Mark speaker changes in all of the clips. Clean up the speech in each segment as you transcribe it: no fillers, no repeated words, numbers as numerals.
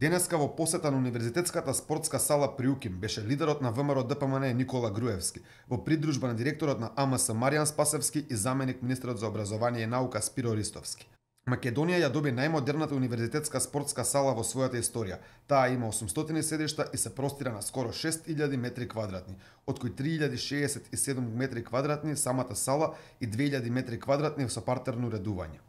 Speaker 1: Денеска во посета на Универзитетската спортска сала при УКИМ беше лидерот на ВМРО ДПМН Никола Груевски, во придружба на директорот на АМС Маријан Спасевски и заменик министерот за образование и наука Спиро Ристовски. Македонија ја доби најмодерната универзитетска спортска сала во својата историја. Таа има 800 седишта и се простира на скоро 6000 метри квадратни, од кои 3067 метри квадратни самата сала и 2000 метри квадратни со партерно уредување.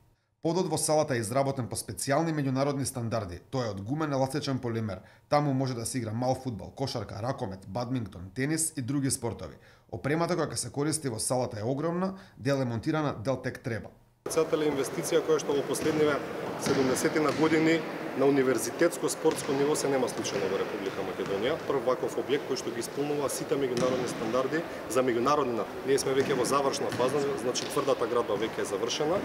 Speaker 1: Подот во салата е изработен по специјални меѓународни стандарди. Тој е од гумен еластичен полимер. Таму може да се игра мал фудбал, кошарка, ракомет, бадминтон, тенис и други спортови. Опремата која ќе се користи во салата е огромна, дел е монтирана, дел тек треба.
Speaker 2: Целата инвестиција која што во последниве 70 години на универзитетско спортско ниво се нема случено во Република Македонија. Прв ваков објект кој што ги исполнува сите меѓународни стандарди за меѓународна. Ние сме веќе во завршна фаза, значи тврдата градба веќе е завршена.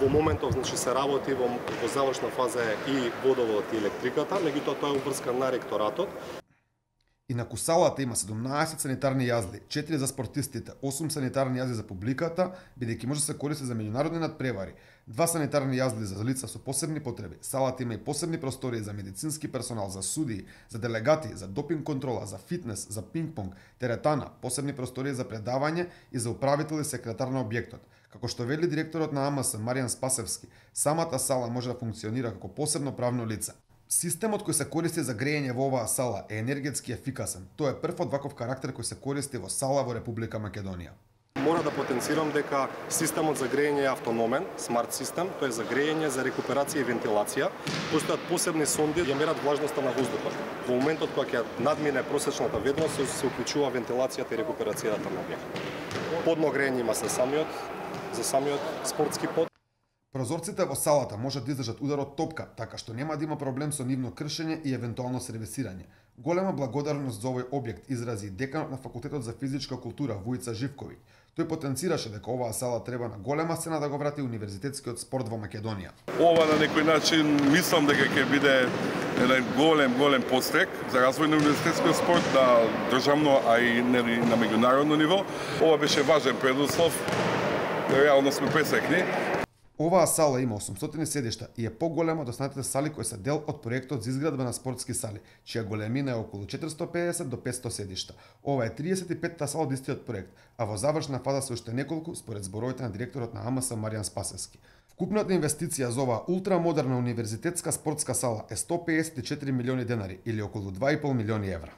Speaker 2: Во моментов значи се работи во завршна фаза е и водоводот и електриката, меѓутоа тоа е обврскан на ректоратот.
Speaker 1: Инаку салата има 17 санитарни јазди, 4 за спортистите, 8 санитарни јазди за публиката, бидејќи може да се користи за меѓународни надпревари, 2 санитарни јазди за лица со посебни потреби. Салата има и посебни простории за медицински персонал, за судии, за делегати, за допинг контрола, за фитнес, за пинг-понг, теретана, посебни простории за предавање и за управител и секретар на објектот. Како што вели директорот на АМС Маријан Спасевски, самата сала може да функционира како посебно правно лице. Системот кој се користи за грејење во оваа сала е енергетски ефикасен. Тоа е прв од ваков карактер кој се користи во сала во Република Македонија.
Speaker 2: Мора да потенцирам дека системот за грејење е автономен, смарт систем, тоа е за грејење, за рекуперација и вентилација. Постојат посебни сонди ја мерат влажноста на воздухот. Во моментот кога ќе надмине просечната ведност се уклучува вентилацијата и рекуперацијата на објектот. Подно грејење има за самиот спортски под.
Speaker 1: Прозорците во салата можат да издржат удар од топка, така што нема да има проблем со нивно кршење и евентуално сервисирање. Голема благодарност за овој објект изрази и деканот на Факултетот за физичка култура Вуица Живковиќ. Тој потенцираше дека оваа сала треба на голема сцена да го врати универзитетскиот спорт во Македонија.
Speaker 3: Ова на некој начин мислам дека ќе биде еден голем пострек за развој на универзитетскиот спорт на државно, а и на меѓународно ниво. Ова беше важен предуслов. Реално сме пресекни.
Speaker 1: Оваа сала има 800 седишта и е поголема од останатите сали кои се дел од проектот за изградба на спортски сали, чија големина е околу 450 до 500 седишта. Ова е 35-та сала од истиот проект, а во завршна фаза се уште неколку според зборовите на директорот на АМС Маријан Спасевски. Вкупната инвестиција за оваа ултрамодерна универзитетска спортска сала е 154 милиони денари или околу 2,5 милиони евра.